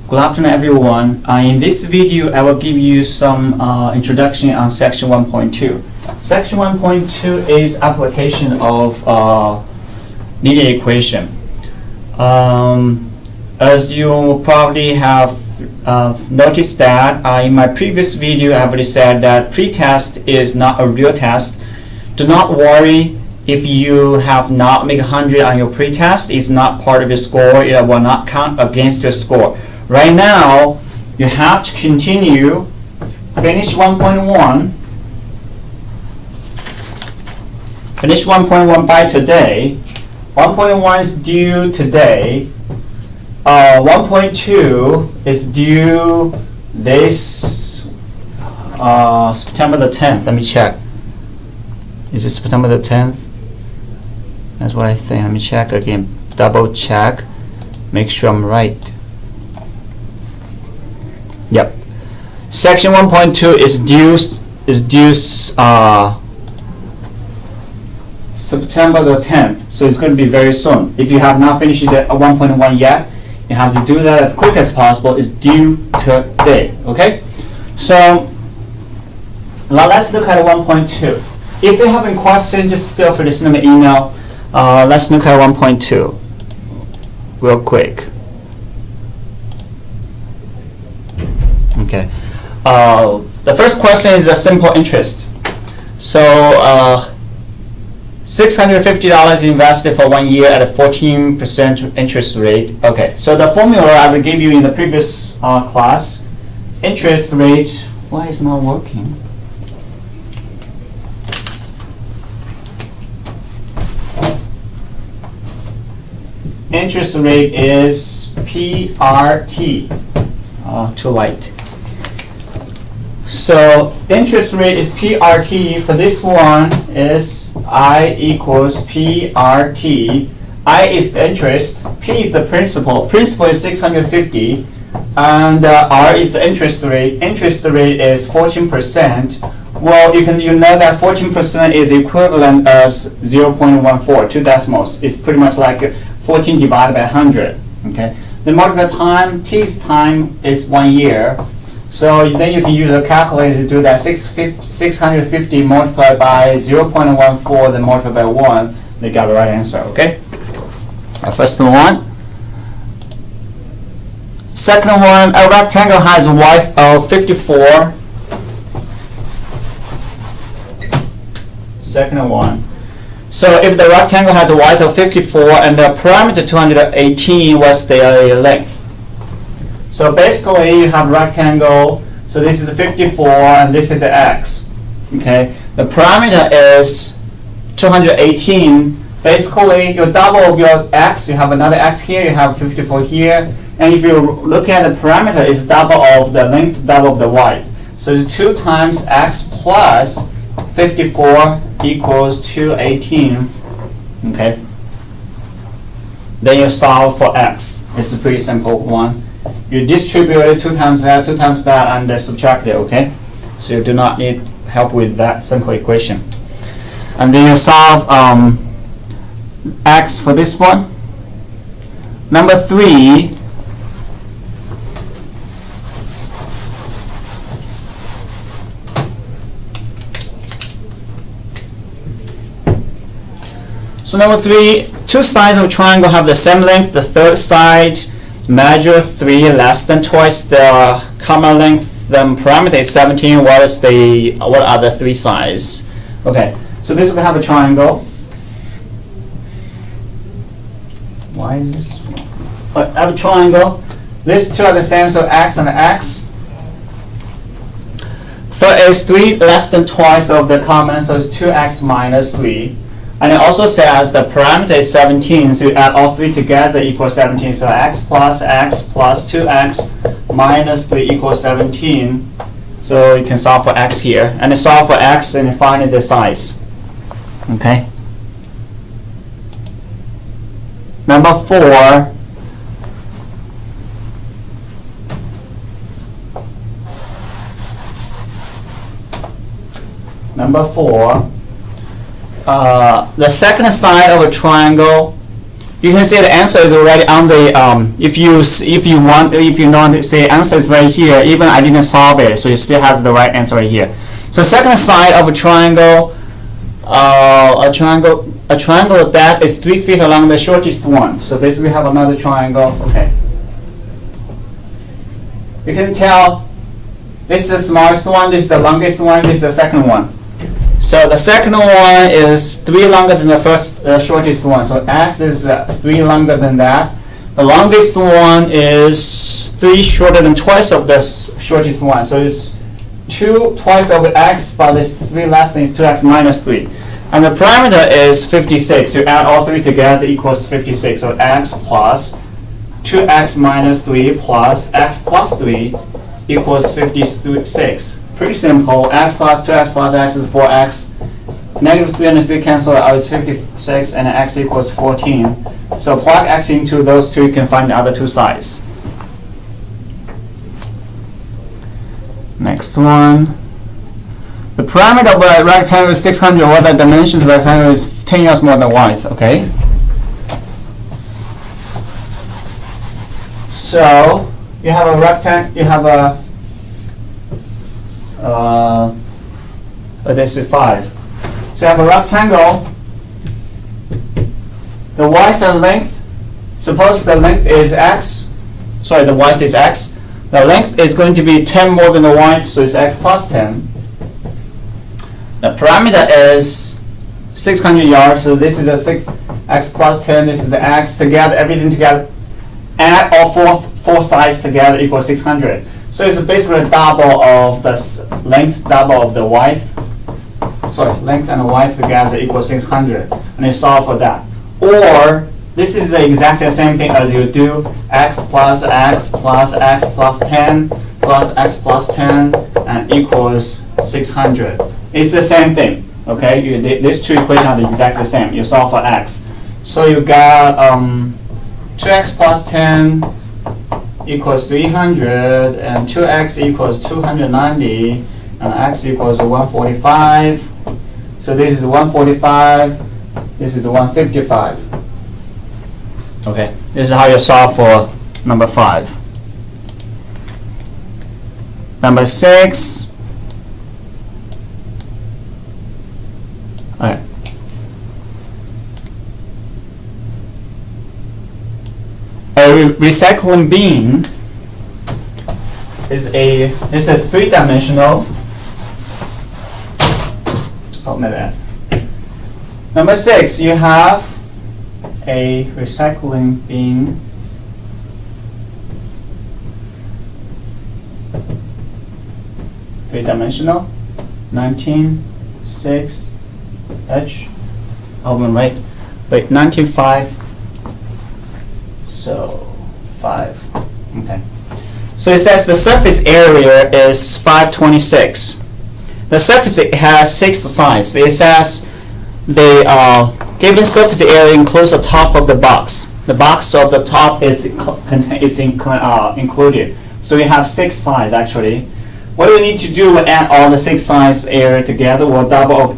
Good afternoon, everyone. In this video, I will give you some introduction on Section 1.2. Section 1.2 is application of linear equation. As you probably have noticed that in my previous video, I already said that pre-test is not a real test. Do not worry if you have not made 100 on your pre-test. It's not part of your score. It will not count against your score. Right now, you have to continue, finish 1.1, finish 1.1 by today. 1.1 is due today. 1.2 is due this September the 10th. Let me check. Is it September the 10th? That's what I think. Let me check again. Double check. Make sure I'm right. Yep. Section 1.2 is due September the 10th. So it's going to be very soon. If you have not finished the 1.1 yet, you have to do that as quick as possible. It's due today. Okay? So now let's look at 1.2. If you have any questions, just feel free to send me an email. Let's look at 1.2 real quick. Okay. The first question is a simple interest. So $650 invested for 1 year at a 14% interest rate. Okay. So the formula I will give you in the previous class. Interest rate. Why is it not working? Interest rate is PRT. Too light. So interest rate is PRT. For this one is I equals PRT. I is the interest. P is the principal. Principal is 650, and R is the interest rate. Interest rate is 14%. Well, you know that 14% is equivalent as 0.14, 2 decimals. It's pretty much like 14 divided by 100. Okay. The multiple time, T's time is 1 year. So then you can use a calculator to do that. 650 multiplied by 0.14, then multiplied by 1. They got the right answer, okay? First one. Second one, a rectangle has a width of 54. Second one. So if the rectangle has a width of 54 and the parameter 218, what's the length? So basically you have rectangle, so this is 54 and this is the x. Okay, the parameter is 218. Basically you double of your x, you have another x here, you have 54 here, and if you look at the parameter, it's double of the length, double of the width. So it's 2 times x plus 54 equals 218. Okay. Then you solve for x. It's a pretty simple one. You distribute it 2 times that, and subtract it. Okay. So you do not need help with that simple equation. And then you solve x for this one. Number 3. So number 3, 2 sides of a triangle have the same length. The third side measure 3 less than twice the common length. The parameter is 17. What are the 3 sides? Okay, so basically we have a triangle. Why is this? I have a triangle. These 2 are the same, so x and x. Third is 3 less than twice of the common, so it's 2x minus 3. And it also says the parameter is 17, so you add all 3 together equals 17. So x plus 2x minus 3 equals 17. So you can solve for x here. And then solve for x and find the size. Okay. Number 4. Number 4. The second side of a triangle you can see the answer is already on the if you want to say answer is right here, even I didn't solve it, so it still has the right answer right here. So second side of a triangle that is 3 feet along the shortest one. So basically we have another triangle. Okay, you can tell this is the smallest one, this is the longest one, this is the second one. So the second one is 3 longer than the first shortest one. So x is 3 longer than that. The longest one is 3 shorter than twice of the shortest one. So it's 2 twice of x, but this 3 less than 2x minus 3. And the parameter is 56. You add all 3 together equals 56. So x plus 2x minus 3 plus x plus 3 equals 56. Pretty simple. X plus 2x plus x is 4x. Negative 3 and 3 cancel out, is 56, and x equals 14. So plug x into those two, you can find the other two sides. Next one. The parameter of a rectangle is 600, or the dimension of the rectangle is 10 units more than width. Okay. So you have a rectangle. You have a this is 5. So you have a rectangle. The width and length. Suppose the length is x. Sorry, the width is x. The length is going to be 10 more than the width, so it's x plus 10. The parameter is 600 yards. So this is a 6x plus 10. This is the x together. Everything together. Add all four sides together equals 600. So it's basically double of the length, double of the width. Sorry, length and width together equals 600. And you solve for that. Or this is exactly the same thing as you do x plus x plus x plus 10 plus x plus 10 and equals 600. It's the same thing. Okay, these two equations are exactly the same. You solve for x. So you got 2x plus 10 equals 300, and 2x equals 290, and x equals 145. So this is 145, this is 155. Okay, this is how you solve for number 5. Number 6. Okay. A recycling bin is a 3-dimensional. Oh, my bad. Number 6, you have a recycling bin. Three-dimensional. 19.6 H. Oh, wait. 19.5. So 5. Okay. So it says the surface area is 526. The surface has 6 sides. It says the given surface area includes the top of the box. The box of the top is included. So we have 6 sides actually. What do we need to do? We'll add all the 6 sides area together. We'll double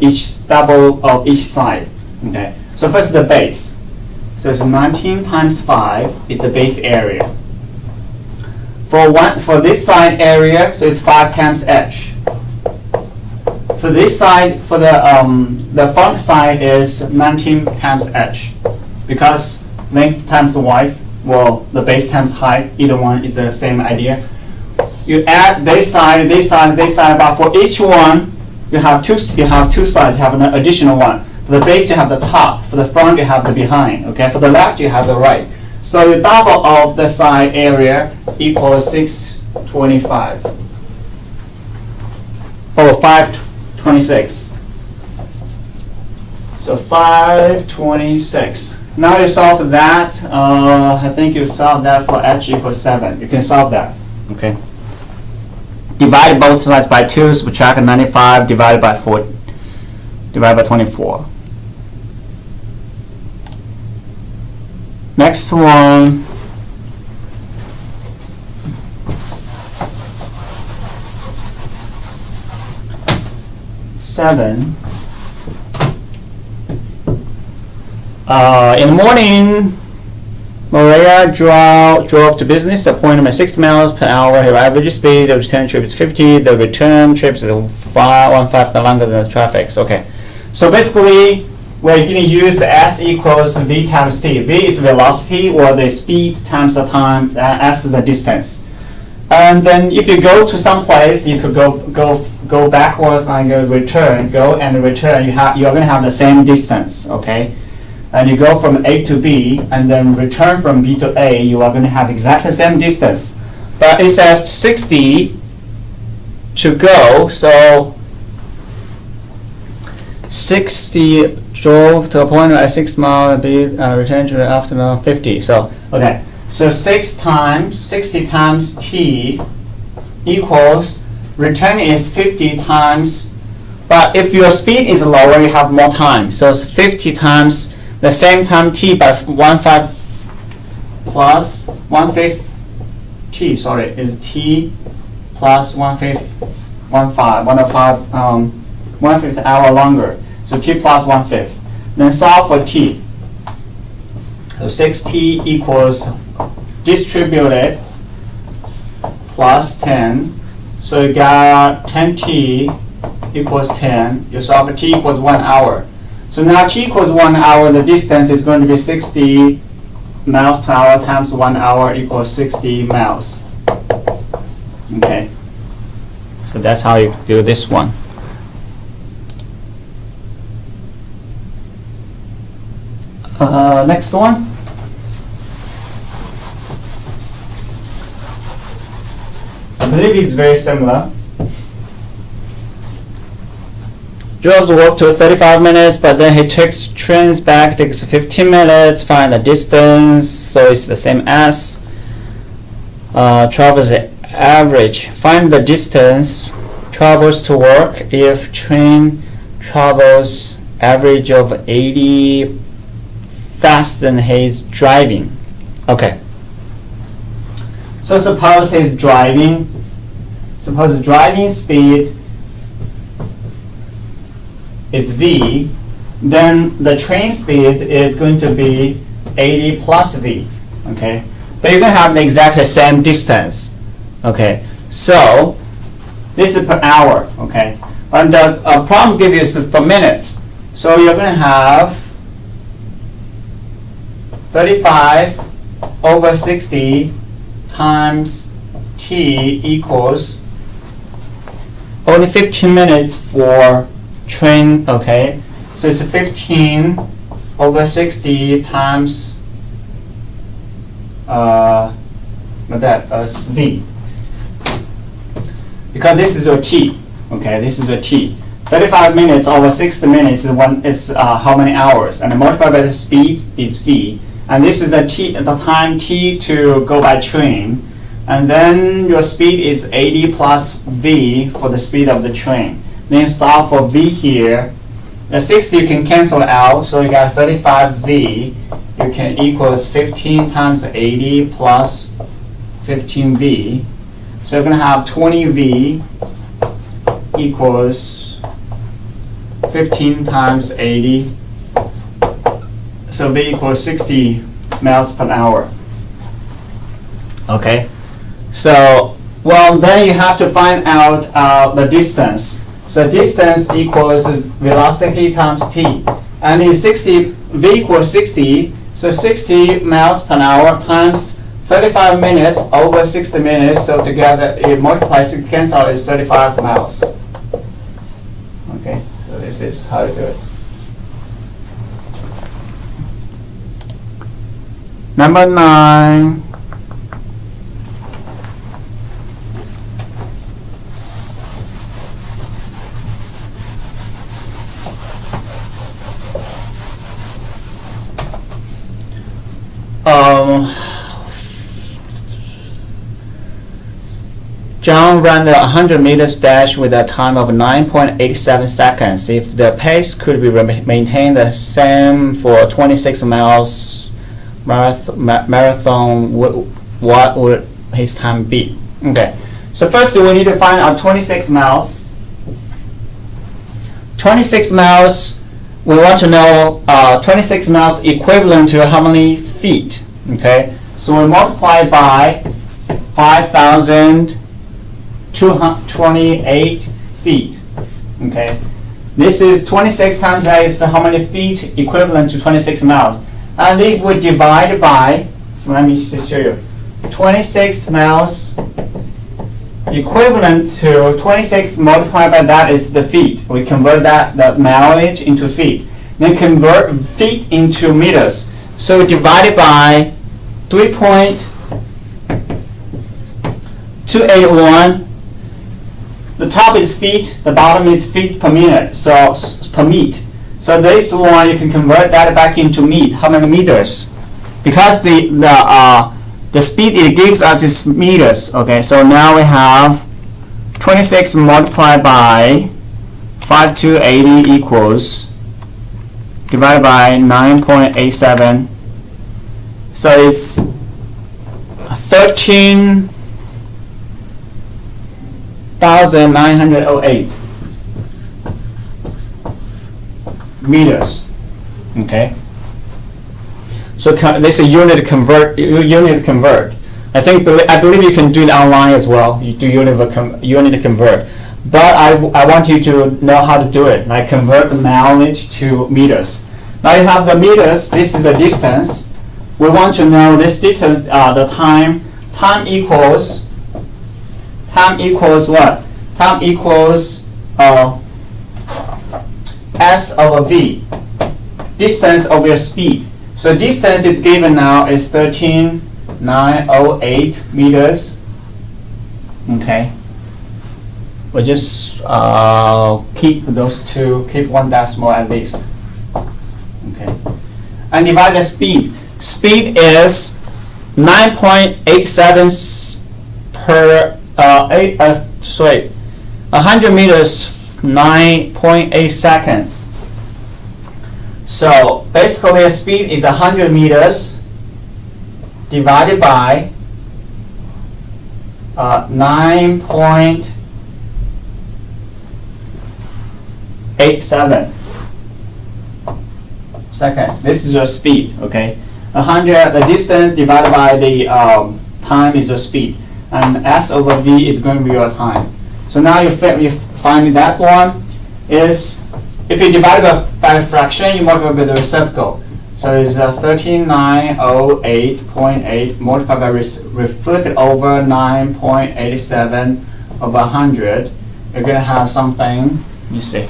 of each side. Okay. So first the base. So it's 19 times 5 is the base area. For this side area, so it's 5 times h. For this side, for the front side is 19 times h, because length times width, well, the base times height, either one is the same idea. You add this side, this side, this side, but for each one, you have two sides. You have an additional one. For the base, you have the top. For the front, you have the behind. Okay. For the left, you have the right. So the double of the side area equals 625. Oh, 526. So 526. Now you solve that. I think you solve that for h equals 7. You can solve that. Okay. Divide both sides by 2. Subtract 95 divided by 4. Divided by 24. Next one. In the morning, Maria drove to business appointment 60 miles per hour. Her average speed, the return trip is 50. The return trip is 1/5 longer than the traffic. Okay. So basically, we're going to use the S equals V times T. V is velocity or the speed times the time. S is the distance. And then if you go to some place, you could go backwards and return. Go and return. You're going to have the same distance. Okay. And you go from A to B, and then return from B to A, you are going to have exactly the same distance. But it says 60 to go, so 60 drove to a point at 6 miles, return to the afternoon 50. So, okay, so 60 times T equals, return is 50 times, but if your speed is lower, you have more time. So it's 50 times the same time T by 1/5 plus 1/5 T, sorry, is T plus 1/5 hour longer. So T plus 1/5. Then solve for T. So 6T equals distributed plus 10. So you got 10T equals 10. You solve for T equals 1 hour. So now T equals 1 hour, the distance is going to be 60 miles per hour times 1 hour equals 60 miles. Okay. So that's how you do this one. Next one. I believe it's very similar. Drove to work to 35 minutes, but then he takes trains back, takes 15 minutes, find the distance, so it's the same as. Travels average, find the distance, travels to work if train travels average of 80 faster than he's driving. Okay. So suppose he's driving, suppose driving speed is V, then the train speed is going to be 80 plus V, okay? But you're going to have the exact same distance, okay? So this is per hour, okay? And the problem gives you is for minutes. So you're going to have 35 over 60 times T equals only 15 minutes for train, okay? So it's 15 over 60 times V. Because this is your T, okay? This is your T. 35 minutes over 60 minutes is how many hours? And multiplied by the speed is V. And this is the time T to go by train. And then your speed is 80 plus V for the speed of the train. Then solve for V here. The 60 you can cancel out, so you got 35V. You can equals 15 times 80 plus 15V. So you're going to have 20V equals 15 times 80. So V equals 60 miles per hour. Okay. So, well, then you have to find out the distance. So distance equals velocity times T. And in 60, V equals 60. So 60 miles per hour times 35 minutes over 60 minutes. So together, it multiplies, it cancels out, is 35 miles. Okay, so this is how to do it. Number 9. John ran the 100 meters dash with a time of 9.87 seconds. If the pace could be maintained the same for 26 miles marathon, what would his time be? Okay, so first we need to find out 26 miles. 26 miles, we want to know 26 miles equivalent to how many feet? Okay, so we multiply by 5,228 feet. Okay, this is 26 times that is how many feet equivalent to 26 miles. And if we divide by, so let me just show you, 26 miles equivalent to 26 multiplied by that is the feet. We convert that mileage into feet. Then convert feet into meters. So divided by 3.281. The top is feet, the bottom is feet per minute, so per meet. So this one you can convert that back into meet. How many meters? Because the speed it gives us is meters. Okay, so now we have 26 multiplied by 5,280 equals divided by 9.87. So it's 13,908 meters. Okay. So this is unit convert. I believe you can do it online as well. You do unit convert. But I want you to know how to do it. Like convert the mileage to meters. Now you have the meters. This is the distance. We want to know this distance. The time. Time equals what? Time equals S over V. Distance over your speed. So distance is given now is 13,908 meters. Okay. We'll just keep those two, keep one decimal at least. Okay. And divide the speed. Speed is 9.87 per 100 meters, 9.8 seconds. So basically a speed is 100 meters divided by 9.87 seconds. This is your speed, okay? 100, the distance divided by the time is your speed. And S over V is going to be your time. So now you find that one is, if you divide it by a fraction, you multiply by the reciprocal. So it's 13,908.8 multiplied by flip it over 9.87 over 100. You're going to have something, you see,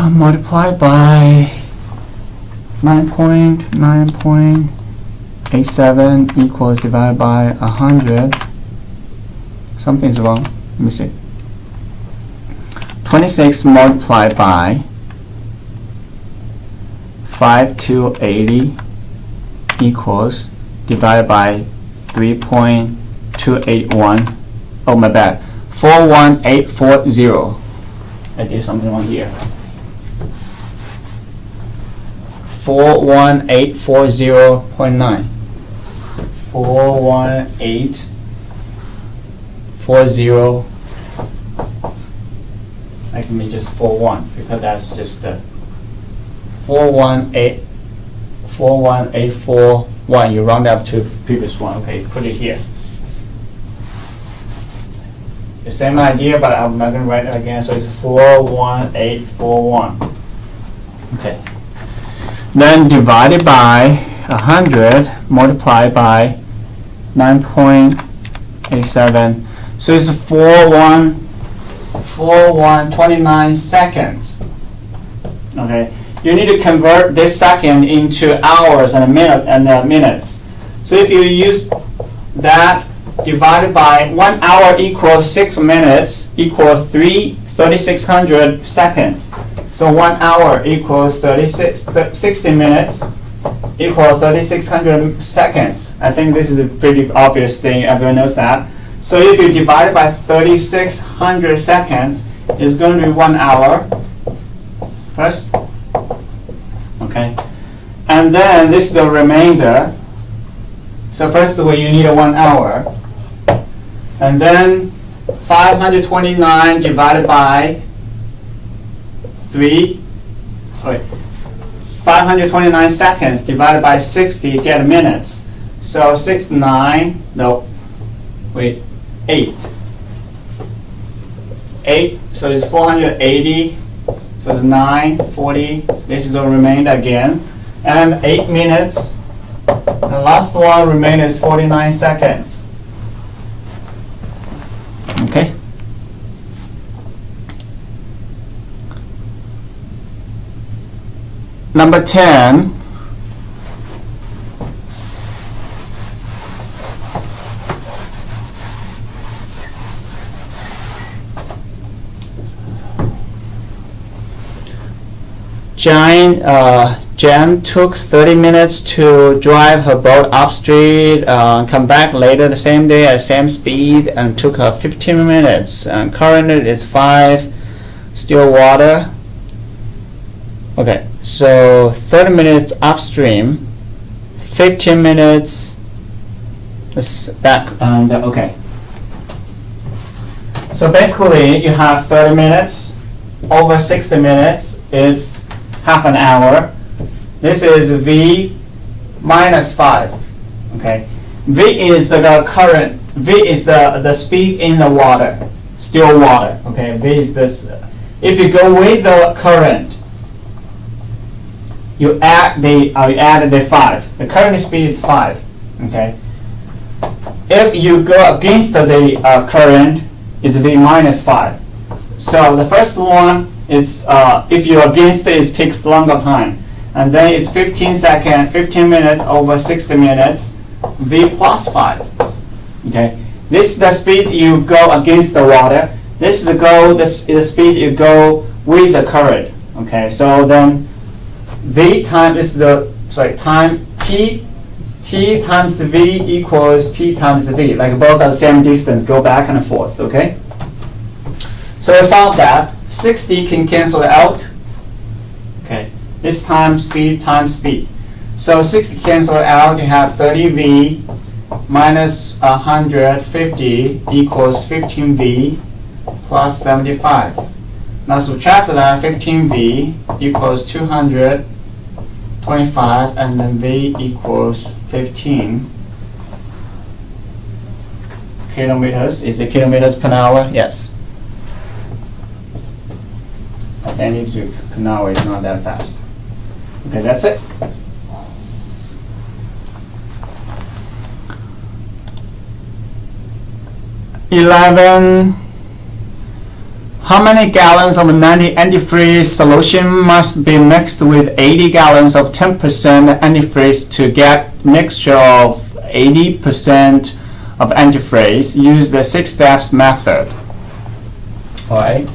multiplied by 9.87 equals divided by 100. Something's wrong. Let me see. 26 multiplied by 5,280 equals divided by 3.281. Oh, my bad. 41840. I did something wrong here. 41840.9. 41840. I can make just 41 because that's just 41841. You round up to previous one. Okay, put it here. The same idea, but I'm not going to write it again. So it's 41841. Okay. Then divided by 100 multiplied by 9.87. So it's 4,129 seconds. Okay. You need to convert this second into hours and minutes. So if you use that divided by 1 hour equals 6 minutes equals 3,600 seconds. So 1 hour equals 60 minutes equals 3,600 seconds. I think this is a pretty obvious thing. Everyone knows that. So if you divide it by 3,600 seconds, it's going to be 1 hour first. Okay. And then this is the remainder. So first of all, you need a 1 hour. And then 529 divided by 3. Sorry. 529 seconds divided by 60 get minutes. So 69, no, wait, 8. 8, so it's 480, so it's 9, 40, this is the remainder again. And 8 minutes, the last one remainder is 49 seconds. Okay. Number 10. Jen took 30 minutes to drive her boat upstream, come back later the same day at same speed, and took her 15 minutes. And current is 5, still water. Okay, so 30 minutes upstream, 15 minutes back, and okay. So basically, you have 30 minutes over 60 minutes is half an hour. This is V minus 5. Okay, V is the current. V is the speed in the water, still water. Okay, V is this. If you go with the current, you add the 5. The current speed is 5. Okay. If you go against the current, it's V minus 5. So the first one is if you're against it, it takes longer time. And then it's 15 minutes over 60 minutes, V plus 5. Okay. This is the speed you go against the water. This is the speed you go with the current. Okay. So then V time is time T times V equals T times V. Like both are the same distance, go back and forth. Okay. So solve that. 60 can cancel it out. Okay. This time speed times speed. So 60 cancel it out. You have 30V minus 150 equals 15V plus 75. Now subtract that. 15V equals 225, and then V equals 15 kilometers. Is it kilometers per hour? Yes. I need to per hour is not that fast. Okay, that's it. How many gallons of 90 antifreeze solution must be mixed with 80 gallons of 10% antifreeze to get mixture of 80% of antifreeze? Use the 6 steps method. Alright.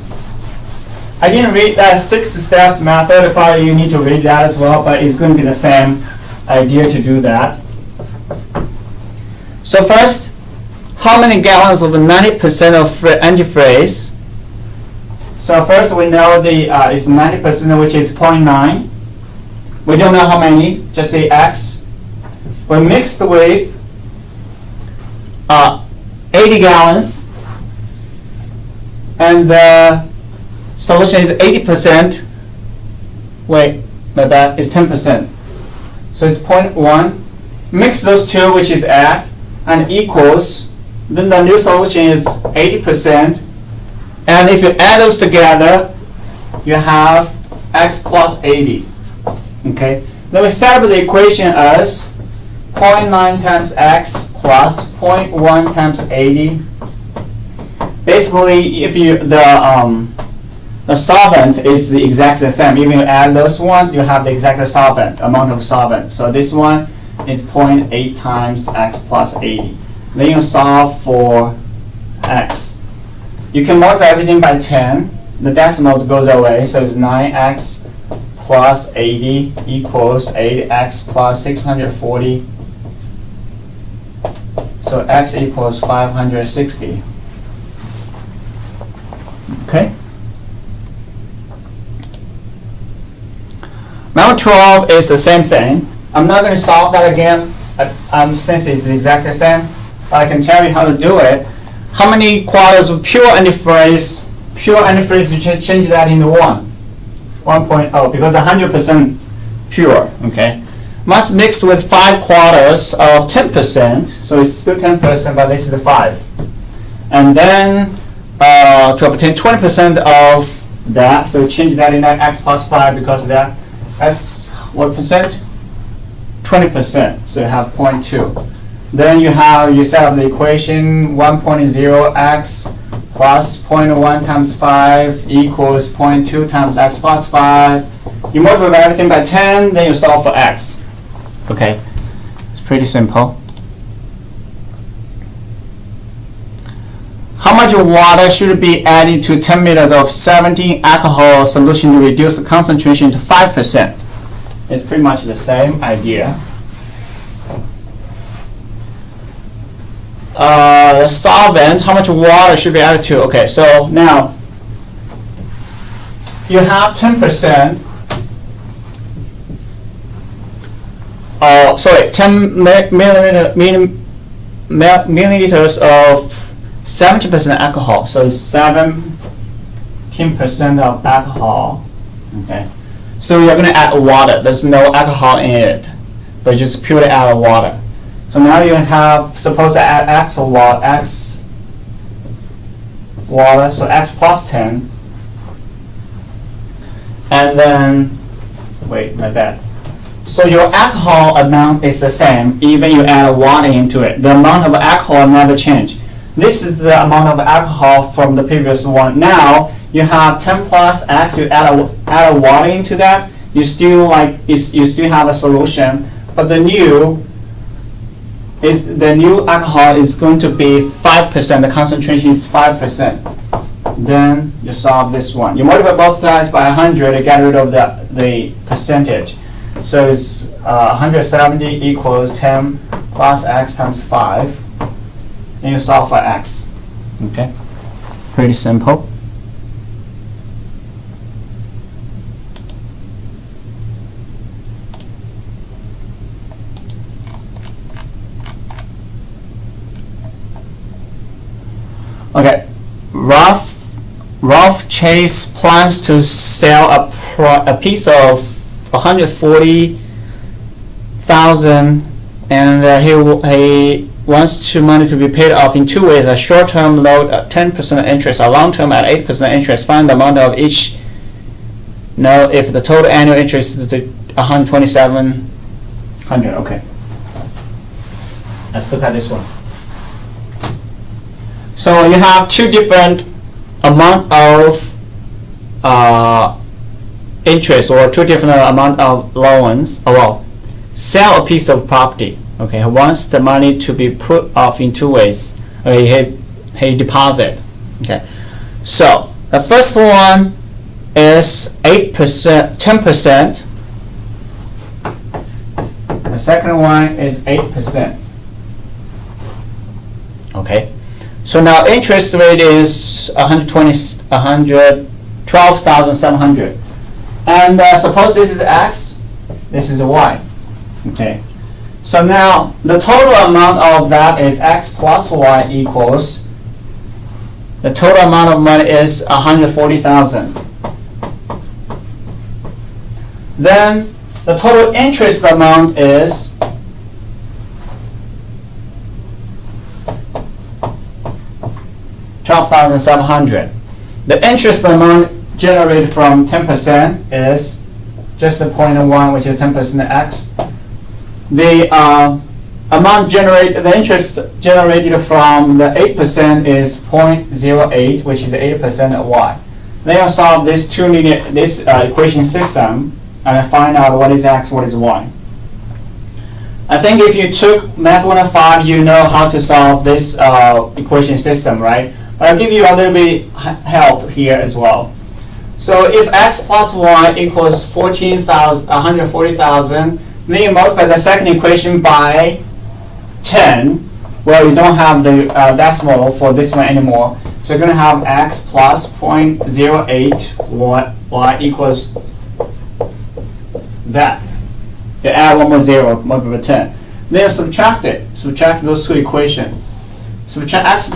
I didn't read that 6 steps method, probably you need to read that as well, but it's going to be the same idea to do that. So first, how many gallons of 90% of antifreeze? So first we know it's 90%, which is 0.9. We don't know how many, just say X. We mixed with 80 gallons, and the solution is 80%. Wait, my bad, it's 10%. So it's 0.1. Mix those two, which is add, and equals. Then the new solution is 80%. And if you add those together, you have X plus 80. Okay. Then we set up the equation as 0.9 times X plus 0.1 times 80. Basically, if the solvent is exactly the same. If you add those one, you have the exact amount of solvent. So this one is 0.8 times X plus 80. Then you solve for X. You can multiply everything by 10. The decimals goes away, so it's 9X plus 80 equals 8X plus 640. So X equals 560. Okay. Number 12 is the same thing. I'm not going to solve that again, since it's exactly the same. But I can tell you how to do it. How many quarters of pure antifreeze? Pure antifreeze, you change that into 1. 1.0, because 100% pure, okay? Must mix with 5/4 of 10%, so it's still 10%, but this is the 5. And then to obtain 20% of that, so change that in x plus 5 because that's what percent? 20%, so you have 0.2. Then you set up the equation 1.0x plus 0.1 times 5 equals 0.2 times x plus 5. You multiply everything by 10, then you solve for x. Okay, it's pretty simple. How much water should be added to 10 milliliters of 17 alcohol solution to reduce the concentration to 5%? It's pretty much the same idea. The solvent, how much water should be added to? Okay, so now you have 10%. 10 milliliters of 70% alcohol. So it's 17% of alcohol. Okay. So you're going to add water. There's no alcohol in it, but just purely add water. So now you have, suppose to add x water, so x plus 10. And then, wait, my bad. So your alcohol amount is the same, even you add water into it. The amount of alcohol never change. This is the amount of alcohol from the previous one. Now you have 10 plus x. You add a water into that. You still have a solution, but the new alcohol is going to be 5%. The concentration is 5%. Then you solve this one. You multiply both sides by 100 to get rid of the percentage. So it's 170 equals 10 plus x times 5. And you solve for x. Okay? Pretty simple. Okay. Ralph Chase plans to sell a piece of 140,000, and he wants money to be paid off in 2 ways: a short-term loan at 10% interest, a long-term at 8% interest. Find the amount of each. Now, if the total annual interest is 127,000. Okay. Let's look at this one. So you have two different amount of interest, or two different amount of loans. Sell a piece of property. Okay, he wants the money to be put off in 2 ways. Okay, he deposit. Okay, so the first one is 8%, 10%. The second one is 8%. Okay, so now interest rate is 112,700. And suppose this is x, this is y. Okay. So now the total amount of that is x plus y equals, the total amount of money is 140,000. Then the total interest amount is 12,700. The interest amount generated from 10% is just the 0.1, which is 10% x. The interest generated from the 8% is 0.08, which is 80% of y. Then you solve this equation system and find out what is x, what is y. I think if you took Math 105, you know how to solve this equation system, right? But I'll give you a little bit help here as well. So if x plus y equals 140,000, then you multiply the second equation by 10. Well, you don't have the decimal for this one anymore. So you're going to have x plus 0.08, y equals that. You add one more 0, multiply by 10. Then subtract it. Subtract those two equations. Subtract x,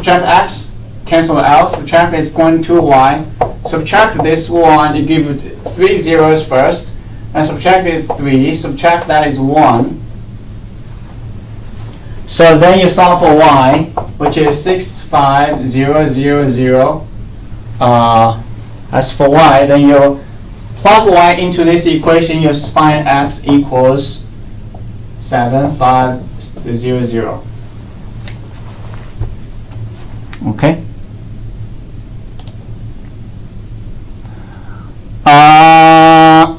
cancel out. Subtract is 0.2y. Subtract this one, you give it 3 zeros first. and subtract 3, subtract that is 1. So then you solve for y, which is 65000. As for y, then you plug y into this equation, you find x equals 7500. Okay.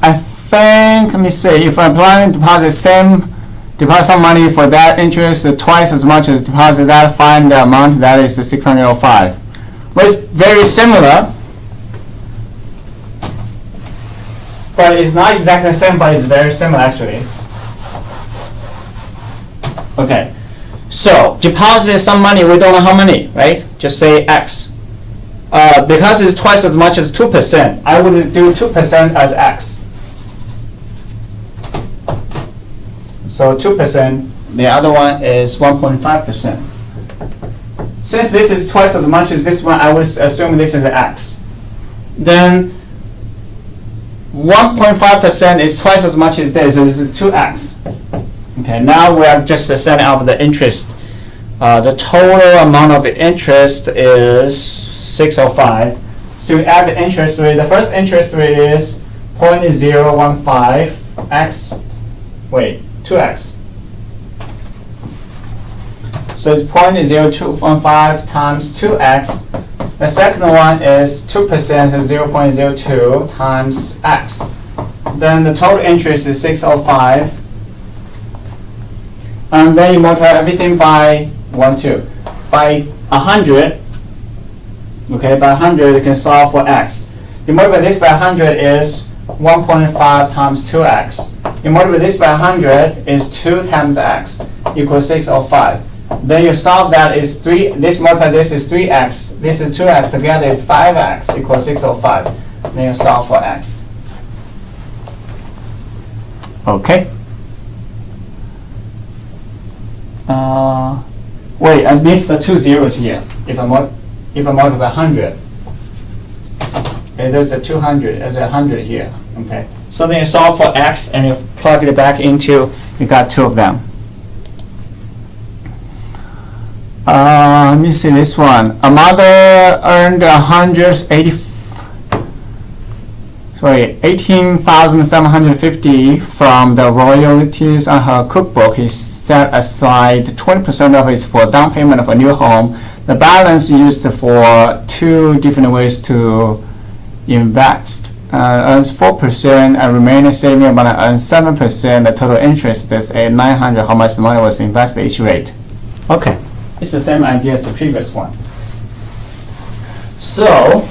I think, let me see, if I'm planning to deposit some money for that interest twice as much as deposit that, find the amount that is 605. Well, it's very similar, but it's not exactly the same, but it's very similar actually. Okay, so deposit some money, we don't know how many, right? Just say x. Because it's twice as much as 2%, I would do 2% as x. So 2%, the other one is 1.5%. Since this is twice as much as this one, I would assume this is x. Then 1.5% is twice as much as this, so this is 2x. Okay, now we are just setting up the interest. The total amount of interest is 605. So we add the interest rate. The first interest rate is 0.015 x. Wait, 2x. So it's 0.0215 times 2x. The second one is 2%, so 0.02 times x. Then the total interest is 605. And then you multiply everything by 1, 2. By 100, okay, by 100 you can solve for x. You multiply this by 100 is 1.5 times 2x. You multiply this by 100 is 2 times x equals 605. Then you solve that is 3, this multiply this is 3x, this is 2x, together is 5x equals 605. Then you solve for x. Okay. Wait, I missed the 2 zeros here. If I multiply 100, okay, there's a 200, there's a 100 here. Okay, so then you solve for x and you plug it back into, you got 2 of them. Let me see this one. A mother earned 18,750 from the royalties on her cookbook. He set aside 20% of it for down payment of a new home. The balance used for 2 different ways to invest. Earns 4% and remaining saving amount earns 7%. The total interest is at 900. How much the money was invested each rate? Okay, it's the same idea as the previous one. So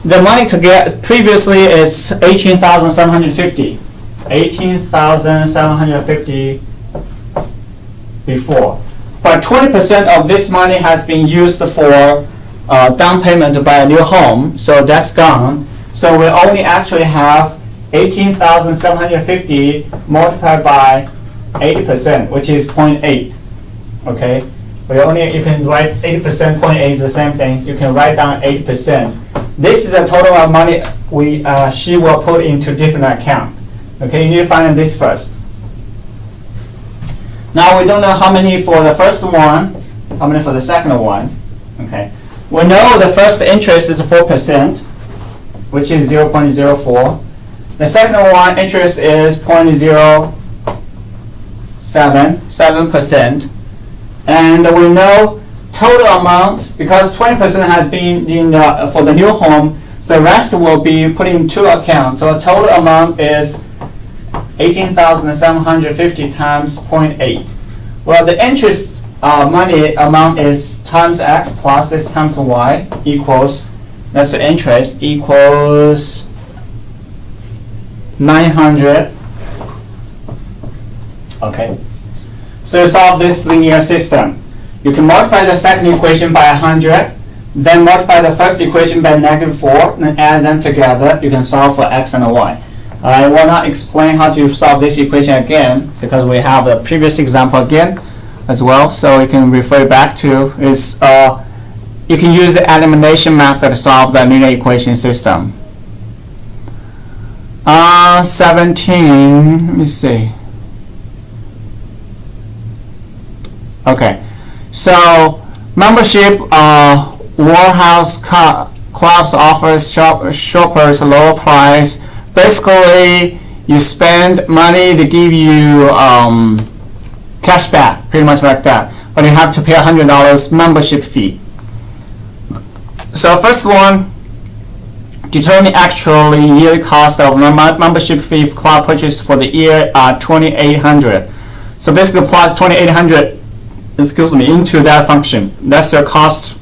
the money to get previously is 18,750. 18,750 before. But 20% of this money has been used for down payment to buy a new home, so that's gone. So we only actually have 18,750 multiplied by 80%, which is 0.8. Okay, you can write 80%, 0.8 is the same thing. You can write down 80%. This is the total of money she will put into different account. Okay, you need to find this first. Now we don't know how many for the first one, how many for the second one. Okay, we know the first interest is 4%, which is 0.04. The second one interest is 0.07%, and we know total amount, because 20% has been in for the new home, so the rest will be put in 2 accounts. So the total amount is 18,750 times 0.8. Well, the interest money amount is times x plus this times y equals, that's the interest, equals 900. Okay, so you solve this linear system. You can multiply the second equation by 100, then multiply the first equation by -4, and add them together. You can solve for x and y. I will not explain how to solve this equation again, because we have the previous example again as well, so you can refer back to is you can use the elimination method to solve the linear equation system. 17, let me see. Okay, so membership warehouse clubs offers shoppers a lower price. Basically, you spend money, they give you cash back, pretty much like that. But you have to pay $100 membership fee. So first one, determine actually yearly cost of membership fee for club purchase for the year $2,800. So basically plug $2,800, into that function. That's your cost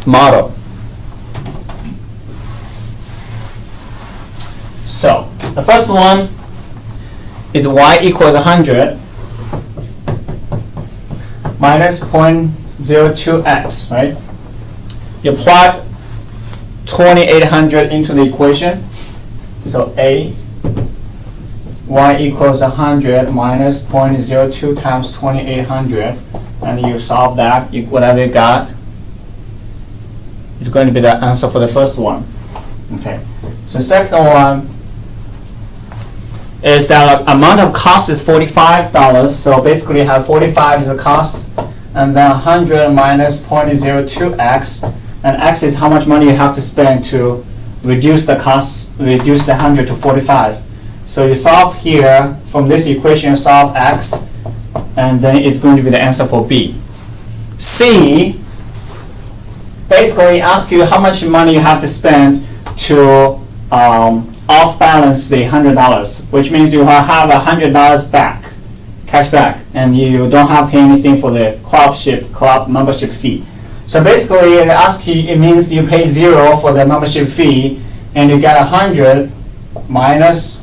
model. So the first one is y equals 100 minus 0.02x, right? You plug 2,800 into the equation. So a y equals 100 minus 0.02 times 2,800, and you solve that. Whatever you got is going to be the answer for the first one. Okay. So second one is that amount of cost is $45. So basically, you have 45 is the cost, and then 100 minus 0.02x. And x is how much money you have to spend to reduce the cost, reduce the 100 to 45. So you solve here, from this equation, you solve x, and then it's going to be the answer for B. C basically asks you how much money you have to spend to off-balance the $100, which means you will have $100 back, cash back, and you don't have to pay anything for the club membership fee. So basically, it asks you, it means you pay 0 for the membership fee, and you get 100 minus.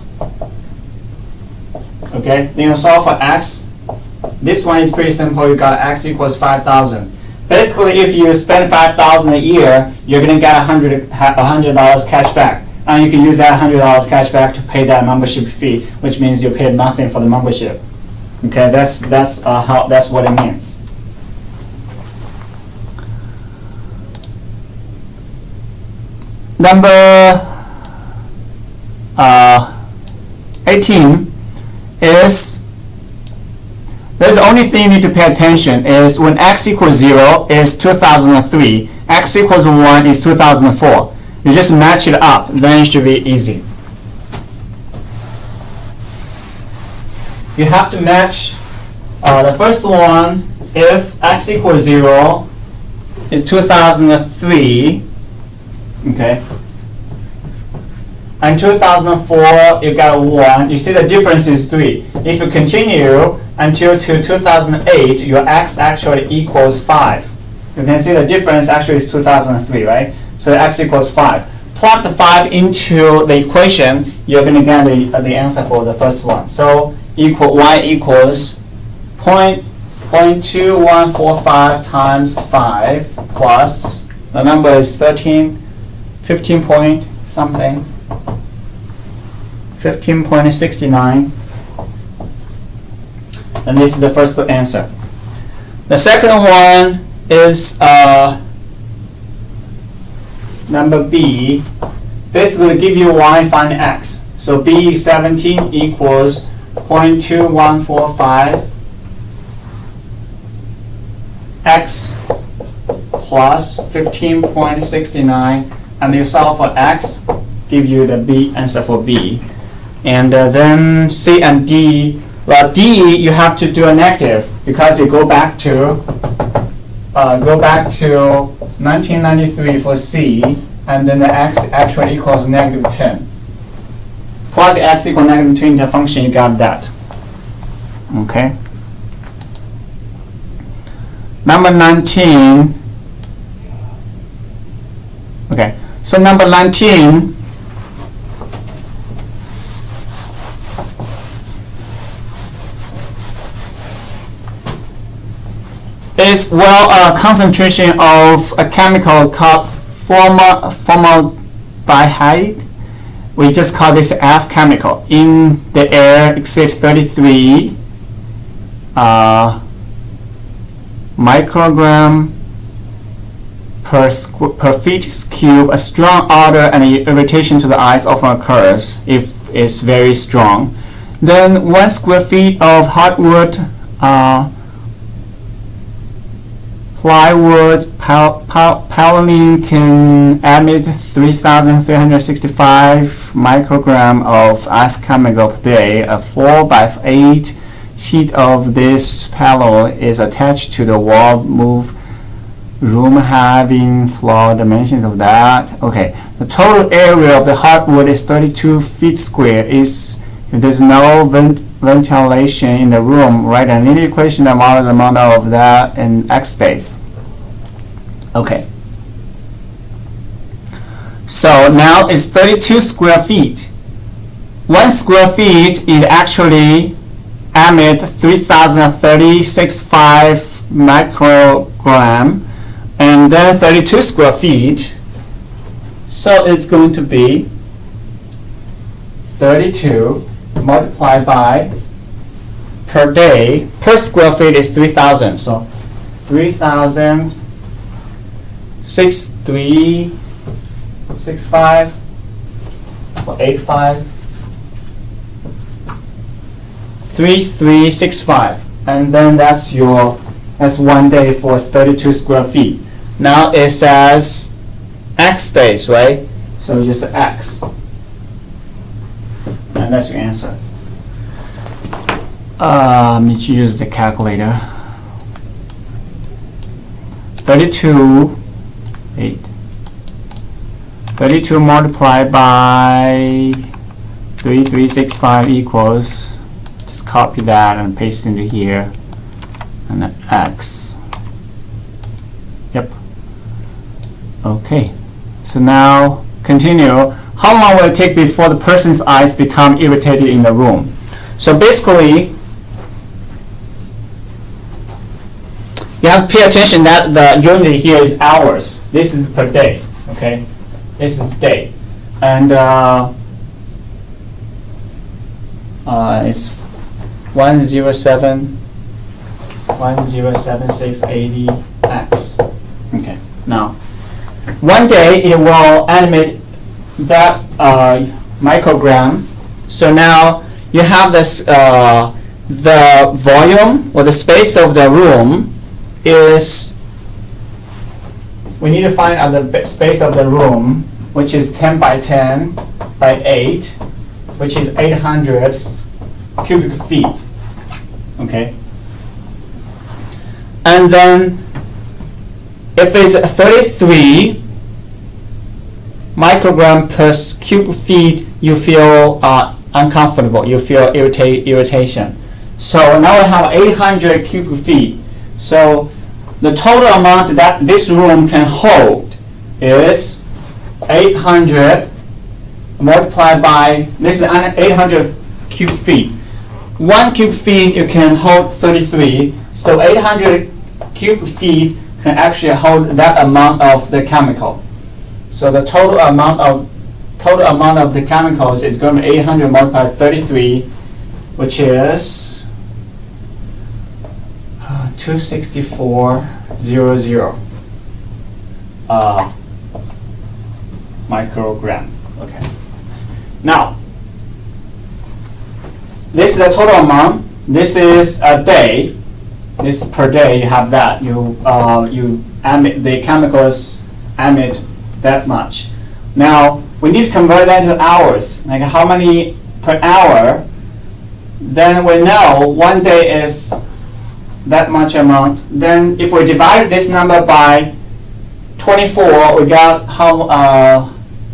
Okay, then you solve for x. This one is pretty simple. You got x equals 5,000. Basically, if you spend 5,000 a year, you're going to get $100 cash back, and you can use that $100 cash back to pay that membership fee, which means you paid nothing for the membership. Okay, that's what it means. Number 18 is, there's the only thing you need to pay attention is when x equals 0 is 2003, x equals 1 is 2004. You just match it up, then it should be easy. You have to match the first one. If x equals 0 is 2003, okay, and 2004 you got 1, you see the difference is 3. If you continue until to 2008, your x actually equals 5. You can see the difference actually is 2003, right? So x equals 5. Plug the 5 into the equation, you're going to get the answer for the first one. So y equals 0.2145 times 5 plus, the number is 15 point something, 15.69, and this is the first answer. The second one is number B. Basically give you y, find x. So B 17 equals 0.2145 x plus 15.69, and you solve for x, give you the B answer for B. And then C and D. Well, D you have to do a negative because you go back to 1993 for C, and then the x actually equals -10. Plug x equals -2 into the function, you got that. Okay. Number 19. Okay, so number 19 is, well, a concentration of a chemical called formaldehyde. We just call this F chemical in the air exceeds 33 microgram per feet cube, a strong odor and irritation to the eyes often occurs if it's very strong. Then 1 square feet of hardwood, plywood, paneling can emit 3,365 microgram of earth chemical per day. A 4x8 sheet of this panel is attached to the wall room having floor dimensions of that. Okay, the total area of the hardwood is 32 feet square. If there's no ventilation in the room, write a linear equation about the amount of that in x days. Okay. So now it's 32 square feet. 1 square feet it actually emit 3,036.5 microgram, and then 32 square feet. So it's going to be 32 multiplied by per day. Per square feet is 3,000. So 3,063.65 or 85. 3365, and then that's 1 day for 32 square feet. Now it says x days, right? So just x, and that's your answer. Let me use the calculator. 32 multiplied by 3365 equals, just copy that and paste into here, and then x. Yep. Okay, so now continue. How long will it take before the person's eyes become irritated in the room? So basically, you have to pay attention that the unit here is hours. This is per day, okay? This is day. And it's 107,680x. Okay, now 1 day it will animate that microgram. So now you have this, the volume or the space of the room is, we need to find out the space of the room, which is 10 by 10 by 8, which is 800 cubic feet. Okay, and then if it's 33 microgram per cubic feet, you feel uncomfortable, you feel irritation. So now we have 800 cubic feet. So the total amount that this room can hold is 800 multiplied by, this is 800 cubic feet. 1 cubic feet you can hold 33, so 800 cubic feet can actually hold that amount of the chemical. So the total amount of the chemicals is going to be 800 multiplied by 33, which is 264.00 microgram. Okay. Now, this is the total amount. This is a day. This is per day. You have that. You emit, the chemicals emit that much. Now we need to convert that to hours. Like how many per hour? Then we know 1 day is that much amount. Then if we divide this number by 24, we got how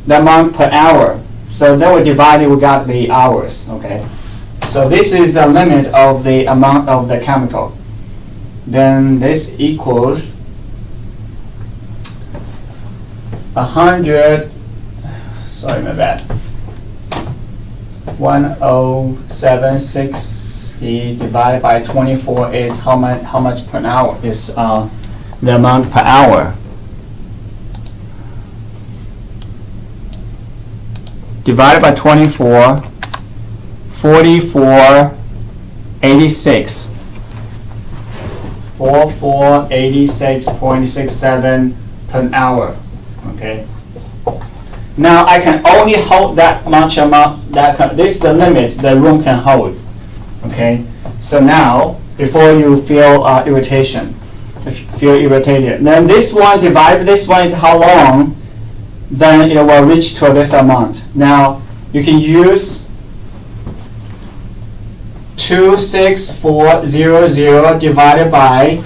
the amount per hour. So then we divide it, we got the hours. Okay. So this is the limit of the amount of the chemical. Then this equals 100. Sorry, my bad. 10760 divided by 24 is how much per hour is the amount per hour. Divided by 24, 4486. 4486.67 per hour. Okay. Now I can only hold that much amount. This is the limit the room can hold. Okay. So now, before you feel irritation, if you feel irritated, then this one divided this one is how long, then it will reach to this amount. Now you can use 26400 divided by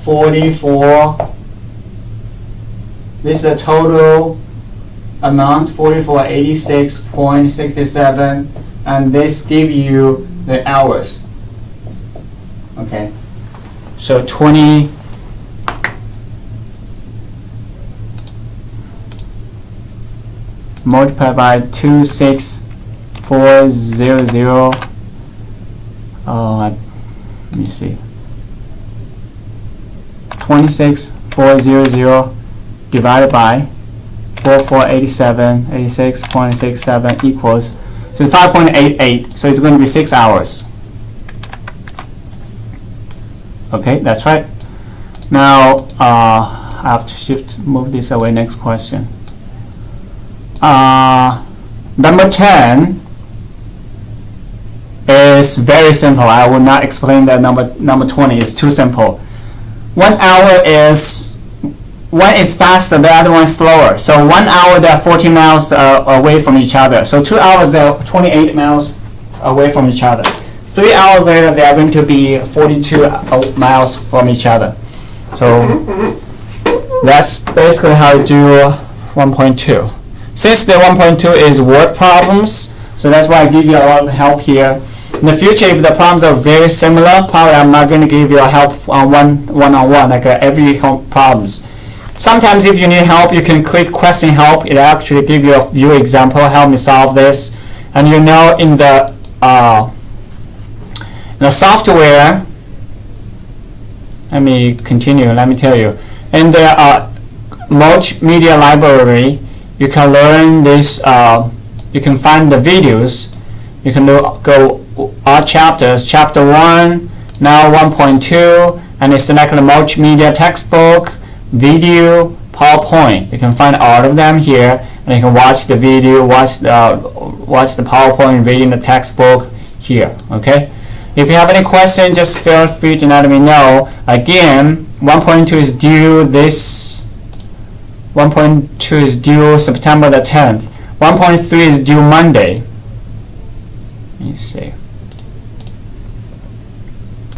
44. This is the total amount, 4486.67, and this give you the hours. Okay, so 20 multiplied by 26400. Let me see. 26400 divided by 86.67 equals, so 5.88, so it's going to be 6 hours. Okay, that's right. Now I have to move this away. Next question. Number 10 is very simple. I will not explain that number 20. It's too simple. 1 hour is one is faster, the other one is slower. So 1 hour they are 14 miles away from each other. So 2 hours they are 28 miles away from each other. 3 hours later they are going to be 42 miles from each other. So that's basically how you do 1.2. Since the 1.2 is word problems, so that's why I give you a lot of help here. In the future, if the problems are very similar, probably I'm not going to give you a help on one-on-one, like every problems. Sometimes if you need help, you can click question help. It actually give you a view example, help me solve this. And you know in the software, let me continue, let me tell you. In the multimedia library, you can learn this, you can find the videos. You can go all chapters, chapter 1, now 1.2, and it's like a multimedia textbook, video, PowerPoint. You can find all of them here, and you can watch the video, watch the PowerPoint, reading the textbook here. Okay. If you have any questions, just feel free to let me know. Again, 1.2 is due this. 1.2 is due September the 10th. 1.3 is due Monday. Let me see.